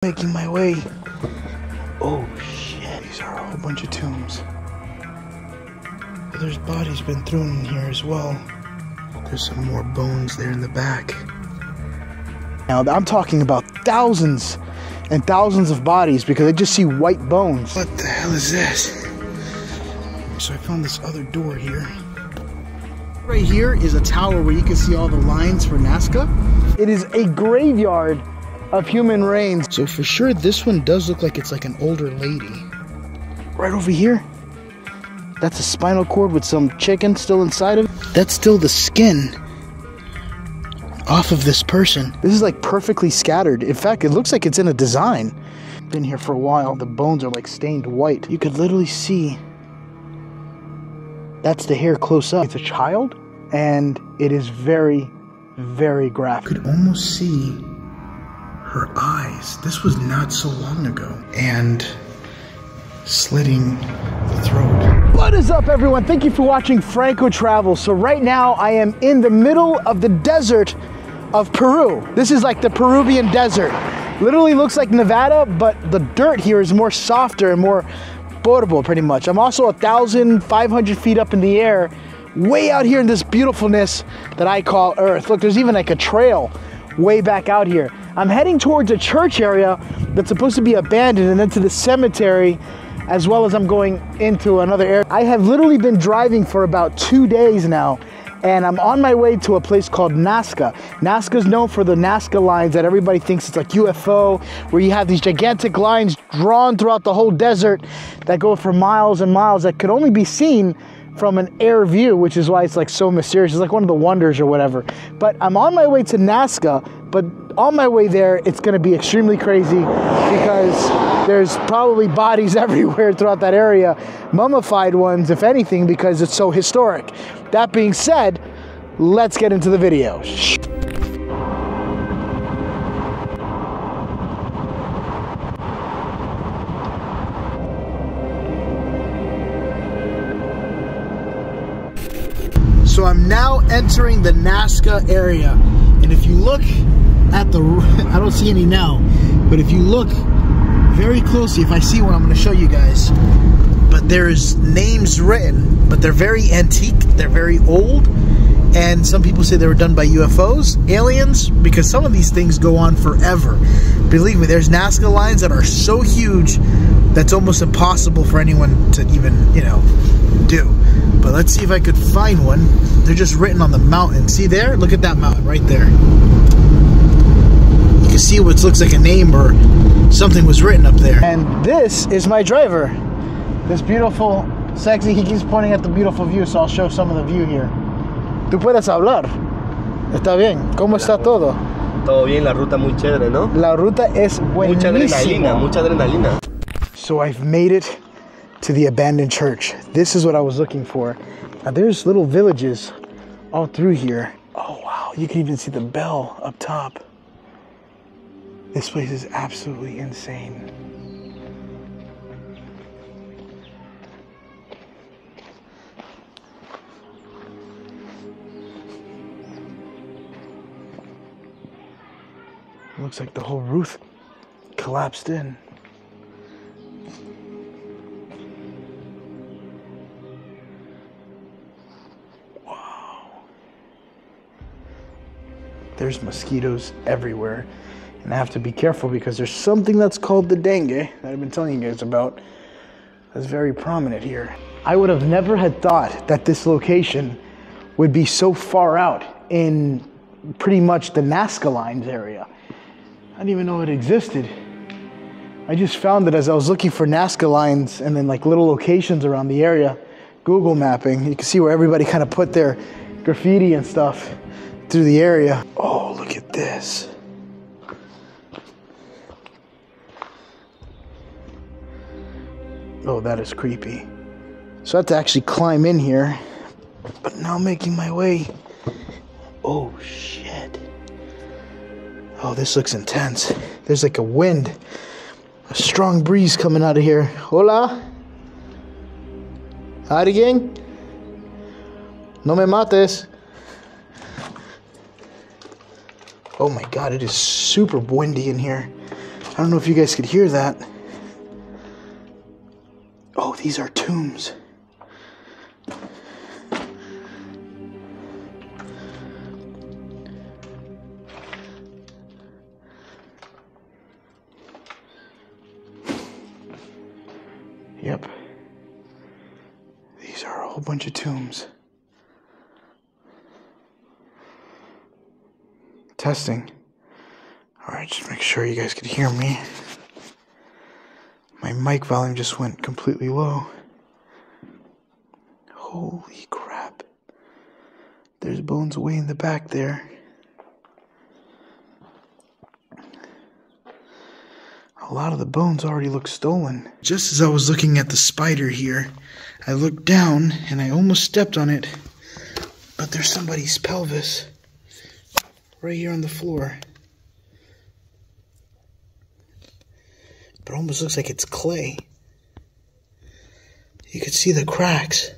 Making my way. Oh shit, these are a whole bunch of tombs. But there's bodies been thrown in here as well. There's some more bones there in the back. Now I'm talking about thousands and thousands of bodies because I just see white bones. What the hell is this? So I found this other door here. Right here is a tower where you can see all the lines for Nazca. It is a graveyard of human remains. So for sure this one does look like it's like an older lady. Right over here, that's a spinal cord with some chicken still inside of it. That's still the skin off of this person. This is like perfectly scattered. In fact, it looks like it's in a design. Been here for a while. The bones are like stained white. You could literally see that's the hair close up. It's a child and it is very, very graphic. You could almost see her eyes. This was not so long ago. And slitting the throat. What is up, everyone? Thank you for watching Franco Travel. So right now I am in the middle of the desert of Peru. This is like the Peruvian desert. Literally looks like Nevada, but the dirt here is more softer and more portable, pretty much. I'm also 1,500 feet up in the air, way out here in this beautifulness that I call Earth. Look, there's even like a trail way back out here. I'm heading towards a church area that's supposed to be abandoned and then to the cemetery, as well as I'm going into another area. I have literally been driving for about 2 days now, and I'm on my way to a place called Nazca. Nazca is known for the Nazca lines that everybody thinks it's like UFO, where you have these gigantic lines drawn throughout the whole desert that go for miles and miles that could only be seen from an air view, which is why it's like so mysterious. It's like one of the wonders or whatever. But I'm on my way to Nazca, but on my way there, it's gonna be extremely crazy because there's probably bodies everywhere throughout that area, mummified ones, if anything, because it's so historic. That being said, let's get into the video. So I'm now entering the Nazca area, and if you look at the, I don't see any now, but if you look very closely, if I see one, I'm going to show you guys. But there's names written, but they're very antique, they're very old, and some people say they were done by UFOs, aliens, because some of these things go on forever. Believe me, there's Nazca lines that are so huge that's almost impossible for anyone to even, you know, do. But let's see if I could find one. They're just written on the mountain. See there? Look at that mountain right there. You can see what looks like a name or something was written up there. And this is my driver. This beautiful, sexy, he keeps pointing at the beautiful view, so I'll show some of the view here. ¿Tú puedes hablar? Está bien. ¿Cómo está todo? Todo bien, la ruta muy chévere, ¿no? La ruta es buenísima. Mucha adrenalina. So I've made it to the abandoned church. This is what I was looking for. Now there's little villages all through here. Oh wow, you can even see the bell up top. This place is absolutely insane. Looks like the whole roof collapsed in. There's mosquitoes everywhere, and I have to be careful because there's something that's called the dengue that I've been telling you guys about that's very prominent here. I would have never had thought that this location would be so far out in pretty much the Nazca lines area. I didn't even know it existed. I just found it as I was looking for Nazca lines and then like little locations around the area, Google mapping. You can see where everybody kind of put their graffiti and stuff through the area. Oh, look at this. Oh, that is creepy. So I have to actually climb in here, but now I'm making my way. Oh, shit. Oh, this looks intense. There's like a wind, a strong breeze coming out of here. Hola. ¿Alguien? No me mates. Oh my God, it is super windy in here. don't know if you guys could hear that. Oh, these are tombs. Yep. These are a whole bunch of tombs. Testing. Alright, just make sure you guys could hear me. My mic volume just went completely low. Holy crap. There's bones way in the back there. A lot of the bones already look stolen. Just as I was looking at the spider here, I looked down and I almost stepped on it. But there's somebody's pelvis right here on the floor. But it almost looks like it's clay. You could see the cracks.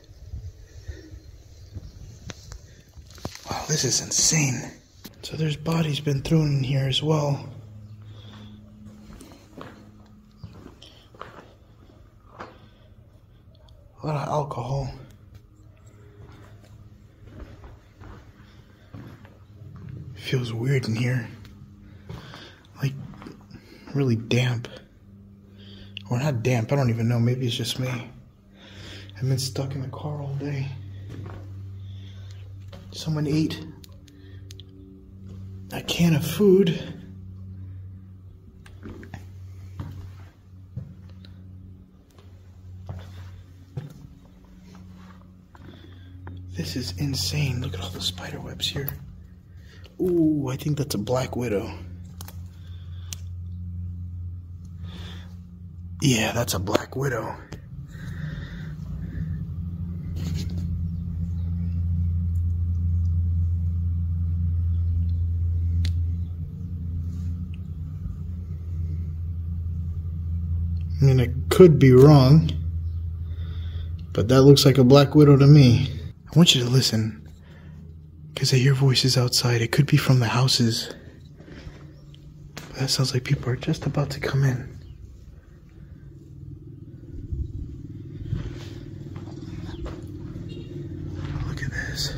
Wow, this is insane. So there's bodies been thrown in here as well. A lot of alcohol. Feels weird in here. Like, really damp. Or not damp, I don't even know. Maybe it's just me. I've been stuck in the car all day. Someone ate a can of food. This is insane. Look at all the spider webs here. Ooh, I think that's a black widow. Yeah, that's a black widow. I mean, I could be wrong, but that looks like a black widow to me. I want you to listen, because I hear voices outside. It could be from the houses. But that sounds like people are just about to come in. Look at this.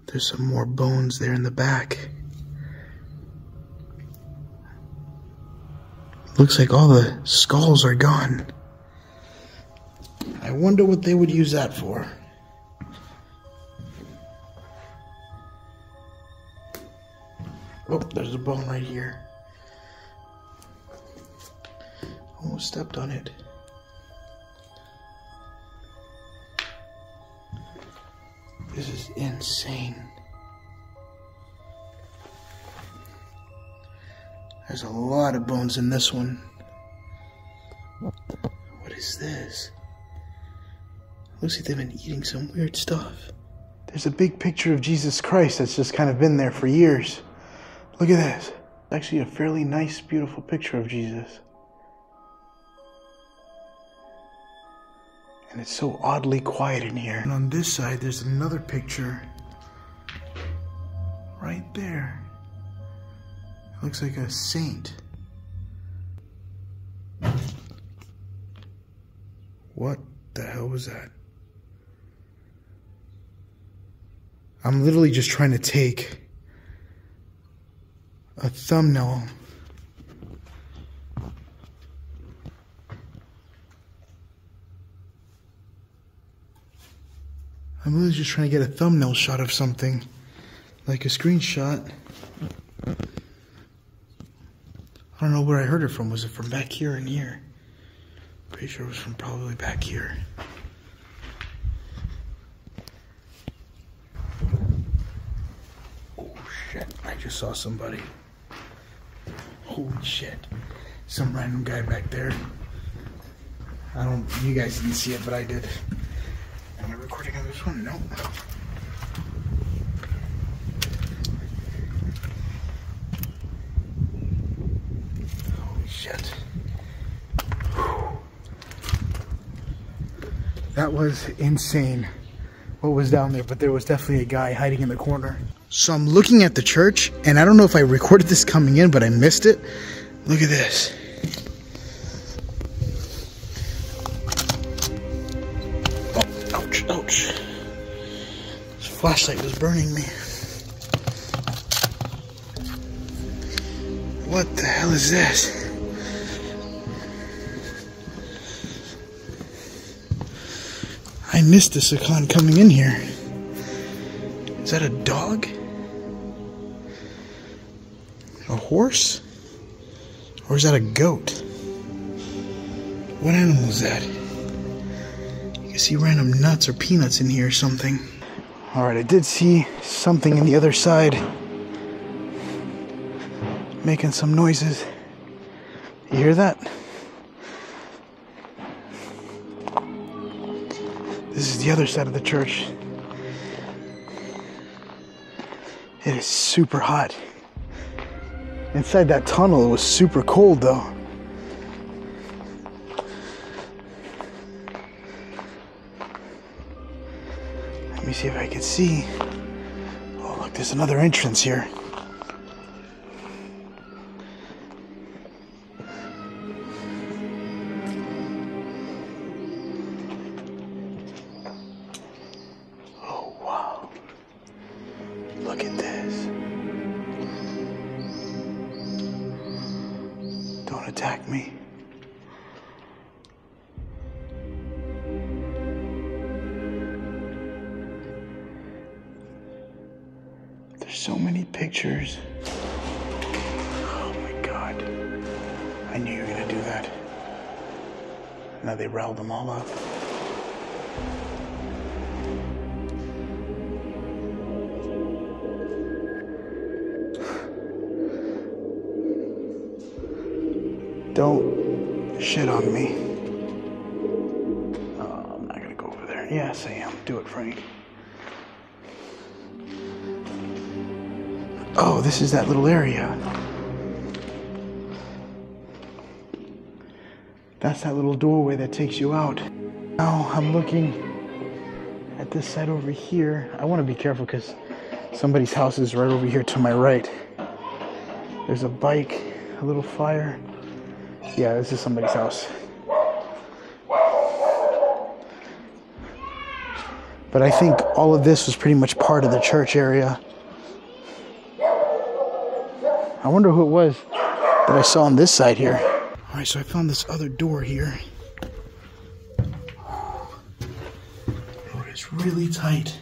There's some more bones there in the back. Looks like all the skulls are gone. I wonder what they would use that for. Oh, there's a bone right here. Almost stepped on it. This is insane. There's a lot of bones in this one. What is this? Looks like they've been eating some weird stuff. There's a big picture of Jesus Christ that's just kind of been there for years. Look at this. It's actually a fairly nice, beautiful picture of Jesus. And it's so oddly quiet in here. And on this side, there's another picture. Right there. It looks like a saint. What the hell was that? I'm literally just trying to take a thumbnail. I'm really just trying to get a thumbnail shot of something, like a screenshot. I don't know where I heard it from. Was it from back here and here? Pretty sure it was from probably back here. Oh shit, I just saw somebody. Holy shit. Some random guy back there. You guys didn't see it, but I did. Am I recording on this one? Nope. Holy shit. That was insane what was down there, but there was definitely a guy hiding in the corner. So I'm looking at the church, and I don't know if I recorded this coming in, but I missed it. Look at this. Oh, ouch, ouch. This flashlight was burning me. What the hell is this? I missed this icon coming in here. Is that a dog? A horse? Or is that a goat? What animal is that? You can see random nuts or peanuts in here or something. Alright, I did see something in the other side making some noises. You hear that? This is the other side of the church. It is super hot. Inside that tunnel, it was super cold though. Let me see if I can see. Oh, look, there's another entrance here. Look at this. Don't attack me. There's so many pictures. Oh my God. I knew you were gonna do that. Now they riled them all up. Don't shit on me. Oh, I'm not gonna go over there. Yes, I am. Do it, Frank. Oh, this is that little area. That's that little doorway that takes you out. Now I'm looking at this side over here. I want to be careful because somebody's house is right over here to my right. There's a bike, a little fire. Yeah, this is somebody's house. But I think all of this was pretty much part of the church area. I wonder who it was that I saw on this side here. Alright, so I found this other door here. Oh, it's really tight.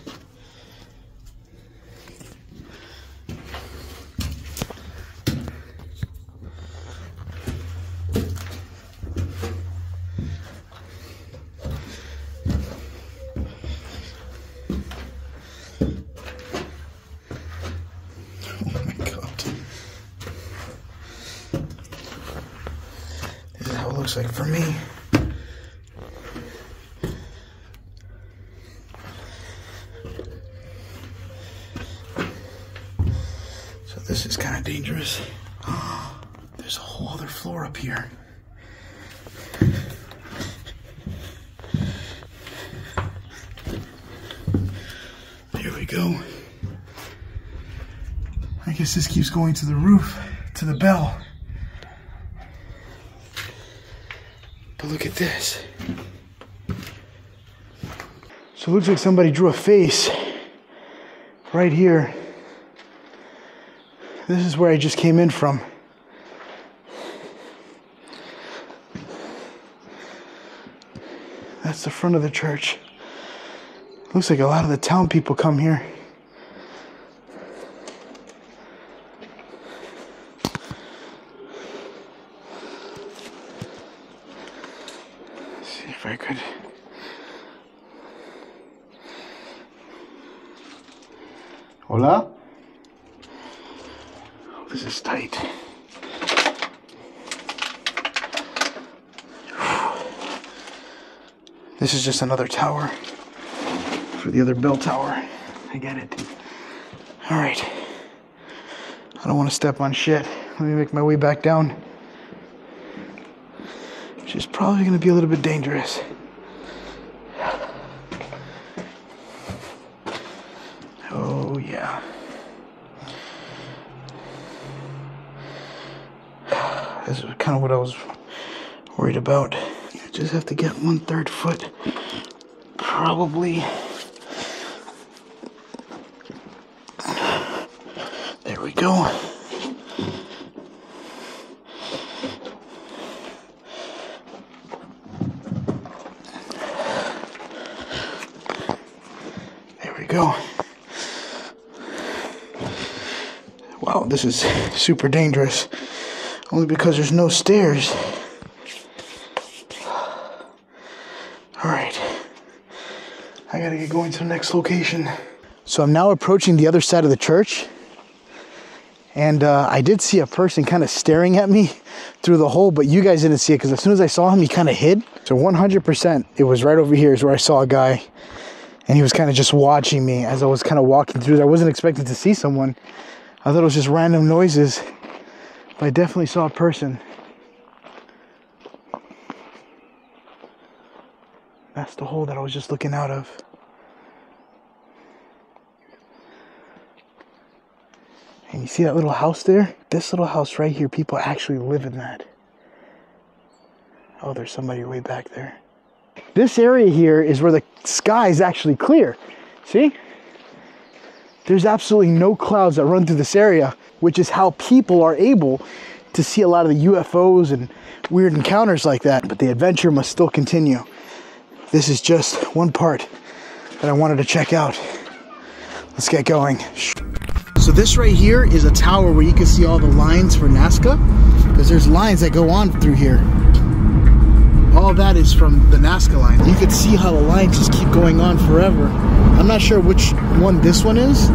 Looks like for me. So this is kind of dangerous. There's a whole other floor up here. There we go. I guess this keeps going to the roof, to the bell. But look at this. So it looks like somebody drew a face right here. This is where I just came in from. That's the front of the church. Looks like a lot of the town people come here. If I could. Hola? Oh, this is tight. This is just another tower for the other bell tower. I get it. All right. I don't want to step on shit. Let me make my way back down. Which is probably going to be a little bit dangerous. Oh, yeah. This is kind of what I was worried about. I just have to get 1/3 foot. Probably. There we go. There we go. Wow, this is super dangerous. Only because there's no stairs. Alright. I gotta get going to the next location. So I'm now approaching the other side of the church. And I did see a person kind of staring at me through the hole, but you guys didn't see it because as soon as I saw him, he kind of hid. So 100%, it was right over here is where I saw a guy. And he was kind of just watching me as I was kind of walking through there. I wasn't expecting to see someone. I thought it was just random noises. But I definitely saw a person. That's the hole that I was just looking out of. And you see that little house there? This little house right here, people actually live in that. Oh, there's somebody way back there. This area here is where the sky is actually clear. See? There's absolutely no clouds that run through this area, which is how people are able to see a lot of the UFOs and weird encounters like that. But the adventure must still continue. This is just one part that I wanted to check out. Let's get going. So this right here is a tower where you can see all the lines for Nazca, because there's lines that go on through here. All that is from the Nazca line. You can see how the lines just keep going on forever. I'm not sure which one this one is,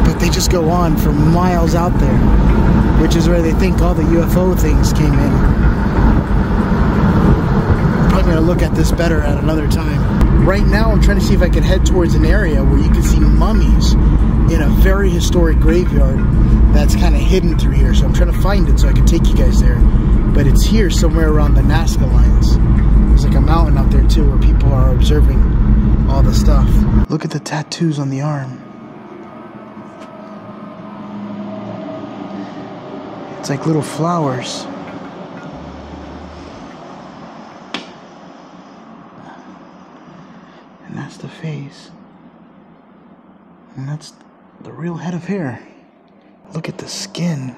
but they just go on for miles out there, which is where they think all the UFO things came in. I'm probably gonna look at this better at another time. Right now I'm trying to see if I can head towards an area where you can see mummies in a very historic graveyard that's kind of hidden through here. So I'm trying to find it so I can take you guys there. But it's here somewhere around the Nazca lines. There's like a mountain out there too where people are observing all the stuff. Look at the tattoos on the arm. It's like little flowers. And that's the face. And that's the real head of hair. Look at the skin.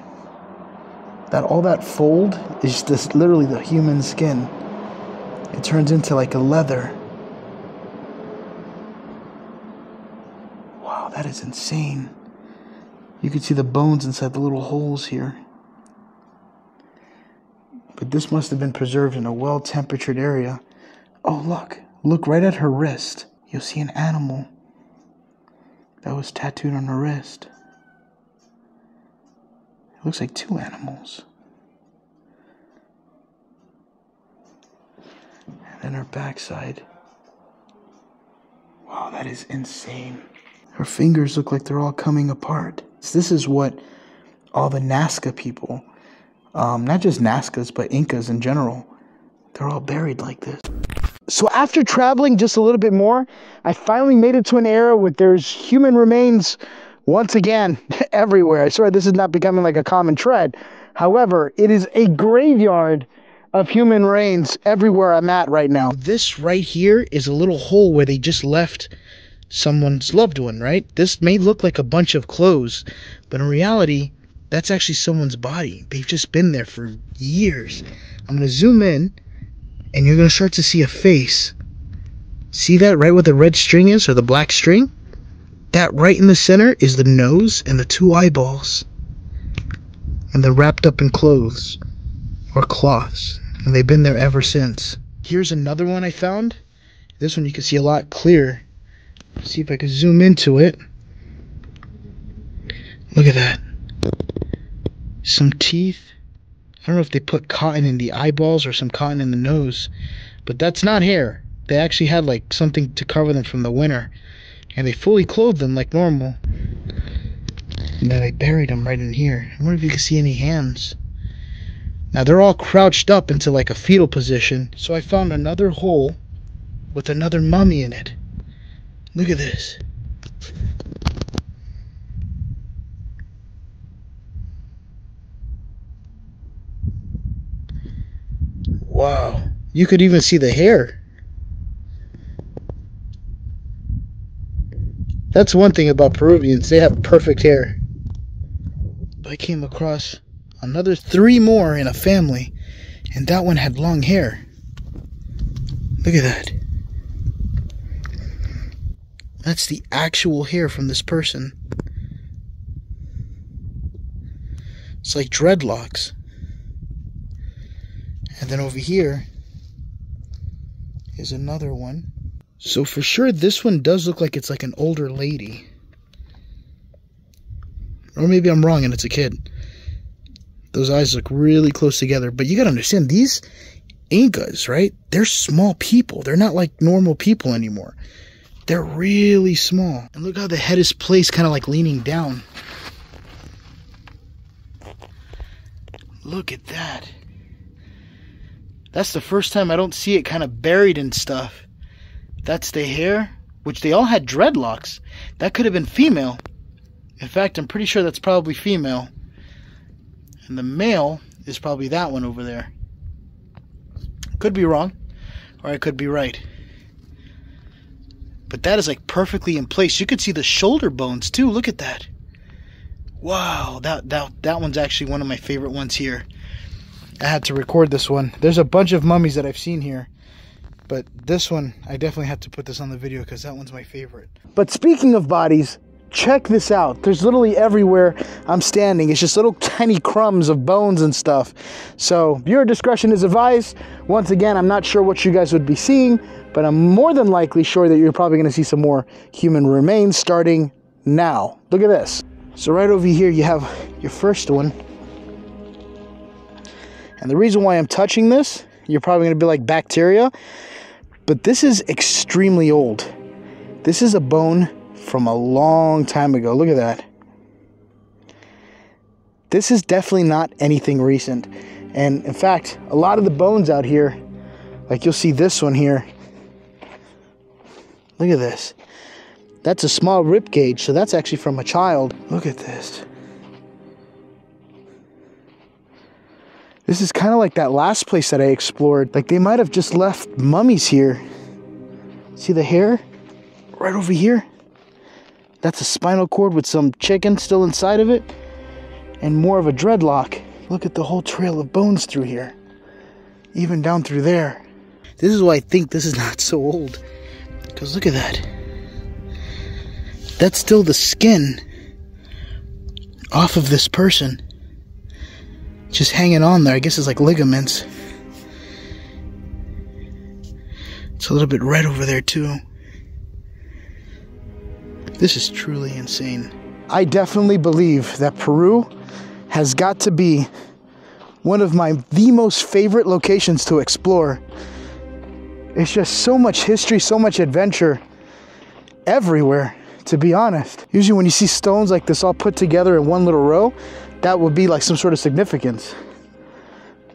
All that fold is just literally the human skin. It turns into like a leather. Wow, that is insane. You can see the bones inside the little holes here. But this must have been preserved in a well-temperatured area. Oh, look right at her wrist. You'll see an animal that was tattooed on her wrist. Looks like two animals. And then her backside. Wow, that is insane. Her fingers look like they're all coming apart. This is what all the Nazca people, not just Nazcas, but Incas in general, they're all buried like this. So after traveling just a little bit more, I finally made it to an area where there's human remains once again, everywhere. I swear this is not becoming like a common trend. However, it is a graveyard of human remains everywhere I'm at right now. This right here is a little hole where they just left someone's loved one, right? This may look like a bunch of clothes, but in reality, that's actually someone's body. They've just been there for years. I'm going to zoom in, and you're going to start to see a face. See that right where the red string is, or the black string? That right in the center is the nose and the two eyeballs. And they're wrapped up in clothes or cloths. And they've been there ever since. Here's another one I found. This one you can see a lot clearer. See if I can zoom into it. Look at that. Some teeth. I don't know if they put cotton in the eyeballs or some cotton in the nose. But that's not hair. They actually had like something to cover them from the winter, and they fully clothed them like normal. And then I buried them right in here. I wonder if you can see any hands. Now they're all crouched up into like a fetal position. So I found another hole with another mummy in it. Look at this. Wow. You could even see the hair. That's one thing about Peruvians. They have perfect hair. I came across another 3 more in a family, and that one had long hair. Look at that. That's the actual hair from this person. It's like dreadlocks. And then over here is another one. So for sure this one does look like it's like an older lady. Or maybe I'm wrong and it's a kid. Those eyes look really close together. But you gotta understand, these Incas, right? They're small people. They're not like normal people anymore. They're really small. And look how the head is placed kind of like leaning down. Look at that. That's the first time I don't see it kind of buried in stuff. That's the hair, which they all had dreadlocks. That could have been female. In fact, I'm pretty sure that's probably female. And the male is probably that one over there. Could be wrong, or I could be right. But that is like perfectly in place. You could see the shoulder bones too. Look at that. Wow, that one's actually one of my favorite ones here. I had to record this one. There's a bunch of mummies that I've seen here, but this one, I definitely had to put this on the video because that one's my favorite. But speaking of bodies, check this out. There's literally everywhere I'm standing. It's just little tiny crumbs of bones and stuff. So viewer discretion is advised. Once again, I'm not sure what you guys would be seeing, but I'm more than likely sure that you're probably going to see some more human remains starting now. Look at this. So right over here, you have your first one. And the reason why I'm touching this, you're probably going to be like bacteria, but this is extremely old. This is a bone from a long time ago. Look at that. This is definitely not anything recent. And in fact, a lot of the bones out here, like you'll see this one here. Look at this. That's a small rib cage, so that's actually from a child. Look at this. This is kind of like that last place that I explored. Like they might have just left mummies here. See the hair? Right over here. That's a spinal cord with some chicken still inside of it. And more of a dreadlock. Look at the whole trail of bones through here. Even down through there. This is why I think this is not so old. Because look at that. That's still the skin off of this person. Just hanging on there. I guess it's like ligaments. It's a little bit red over there too. This is truly insane. I definitely believe that Peru has got to be one of the most favorite locations to explore. It's just so much history, so much adventure everywhere, to be honest. Usually when you see stones like this all put together in one little row, that would be like some sort of significance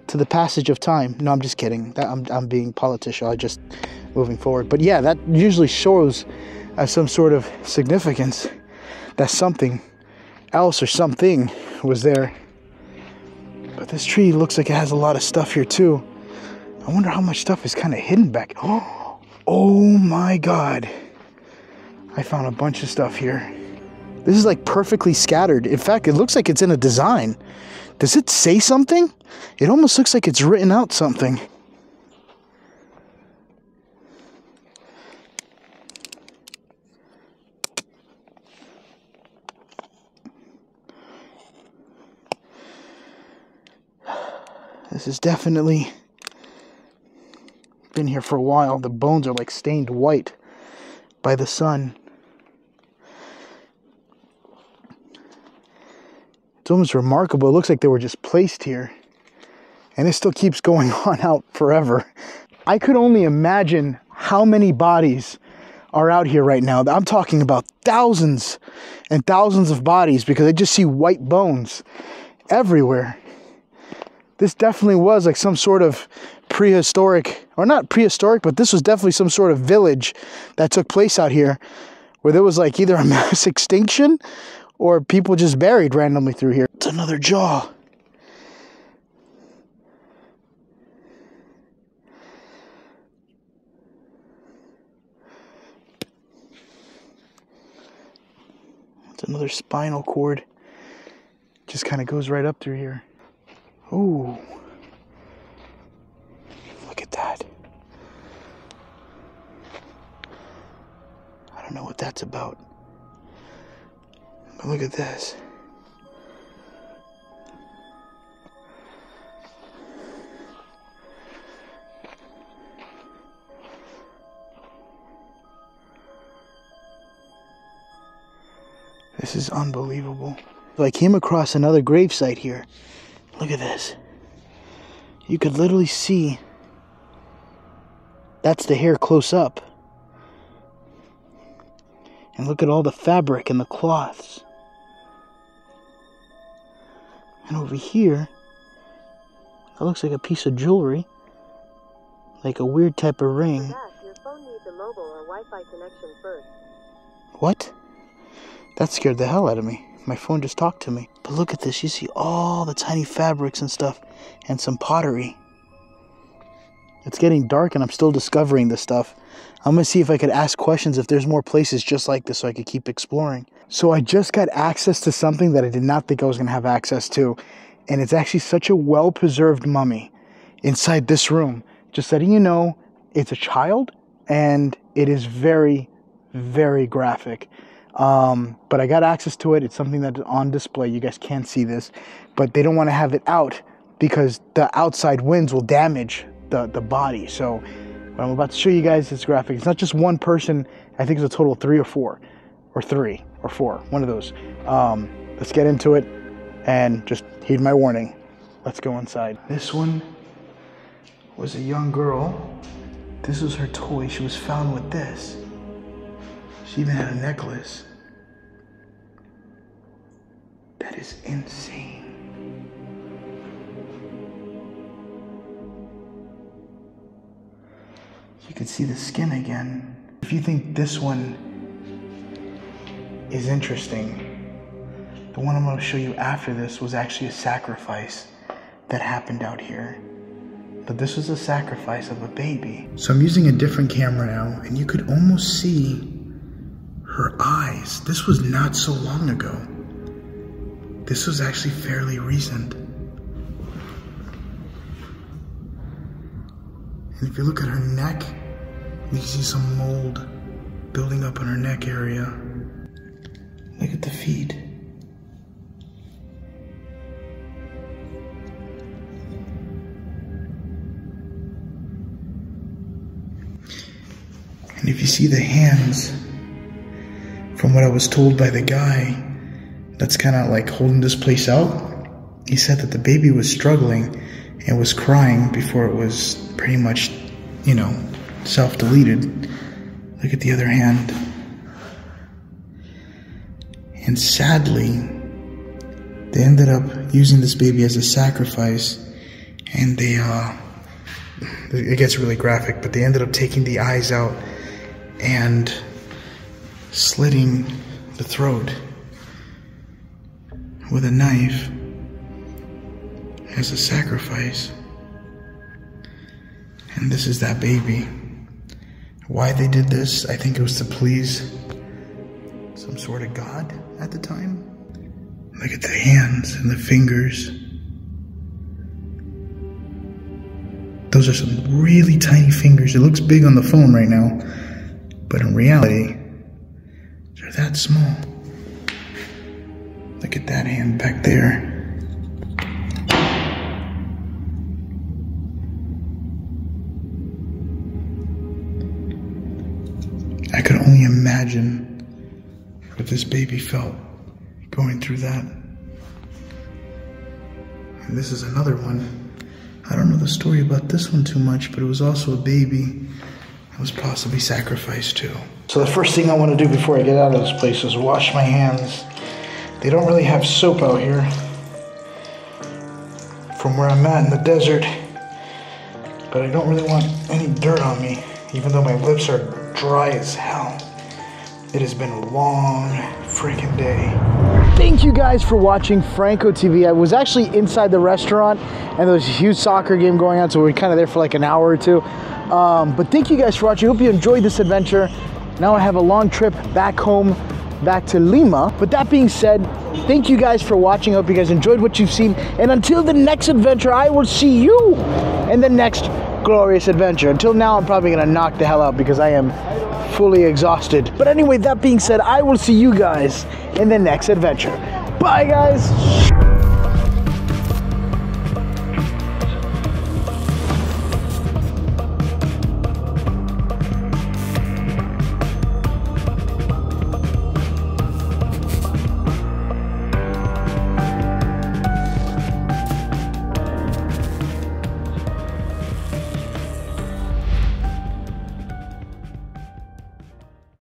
to the passage of time. No, I'm just kidding. I'm being politician. I just moving forward. But yeah, that usually shows some sort of significance that something else or something was there. But this tree looks like it has a lot of stuff here too. I wonder how much stuff is kind of hidden back. Oh my God. I found a bunch of stuff here. This is like perfectly scattered. In fact, it looks like it's in a design. Does it say something? It almost looks like it's written out something. This has definitely been here for a while. The bones are like stained white by the sun. It's almost remarkable. It looks like they were just placed here. And it still keeps going on out forever. I could only imagine how many bodies are out here right now. I'm talking about thousands and thousands of bodies, because I just see white bones everywhere. This definitely was like some sort of prehistoric, or not prehistoric, but this was definitely some sort of village that took place out here, where there was like either a mass extinction or people just buried randomly through here. It's another jaw. It's another spinal cord. Just kind of goes right up through here. Ooh. Look at that. I don't know what that's about. But look at this. This is unbelievable. So I came across another gravesite here. Look at this. You could literally see, that's the hair close up. And look at all the fabric and the cloths. And over here, that looks like a piece of jewelry. Like a weird type of ring. Your phone needs a mobile or Wi-Fi connection first. What? That scared the hell out of me. My phone just talked to me. But look at this. You see all the tiny fabrics and stuff. And some pottery. It's getting dark and I'm still discovering this stuff. I'm going to see if I could ask questions if there's more places just like this so I could keep exploring. So I just got access to something that I did not think I was going to have access to. And it's actually such a well-preserved mummy inside this room. Just letting you know, it's a child and it is very, very graphic. But I got access to it. It's something that's on display. You guys can't see this, but they don't want to have it out because the outside winds will damage the body. So what I'm about to show you guys is graphic. It's not just one person. I think it's a total of 3 or 4 or 3 or 4, one of those. Let's get into it and just heed my warning. Let's go inside. This one was a young girl. This was her toy. She was found with this. She even had a necklace. That is insane. You can see the skin again. If you think this one is interesting, the one I'm going to show you after this was actually a sacrifice that happened out here. But this was a sacrifice of a baby. So I'm using a different camera now, and you could almost see her eyes. This was not so long ago. This was actually fairly recent. And if you look at her neck, you can see some mold building up on her neck area. Look at the feet. And if you see the hands, from what I was told by the guy that's kind of like holding this place out, he said that the baby was struggling and was crying before it was pretty much, you know, self-deleted. Look at the other hand. And sadly, they ended up using this baby as a sacrifice, and they, it gets really graphic, but they ended up taking the eyes out and slitting the throat with a knife as a sacrifice. And this is that baby. Why they did this, I think it was to please some sort of god at the time. Look at the hands and the fingers. Those are some really tiny fingers. It looks big on the phone right now, but in reality, they're that small. Look at that hand back there. I could only imagine what this baby felt going through that. And this is another one. I don't know the story about this one too much, but it was also a baby that was possibly sacrificed too. So the first thing I want to do before I get out of this place is wash my hands. They don't really have soap out here from where I'm at in the desert, but I don't really want any dirt on me, even though my lips are dry as hell. It has been a long freaking day. Thank you guys for watching Franco TV. I was actually inside the restaurant and there was a huge soccer game going on, so we were kind of there for like an hour or two. But thank you guys for watching. I hope you enjoyed this adventure. Now I have a long trip back home, back to Lima. But that being said, thank you guys for watching. I hope you guys enjoyed what you've seen. And until the next adventure, I will see you in the next glorious adventure. Until now, I'm probably gonna knock the hell out because I am fully exhausted. But anyway, that being said, I will see you guys in the next adventure. Bye, guys.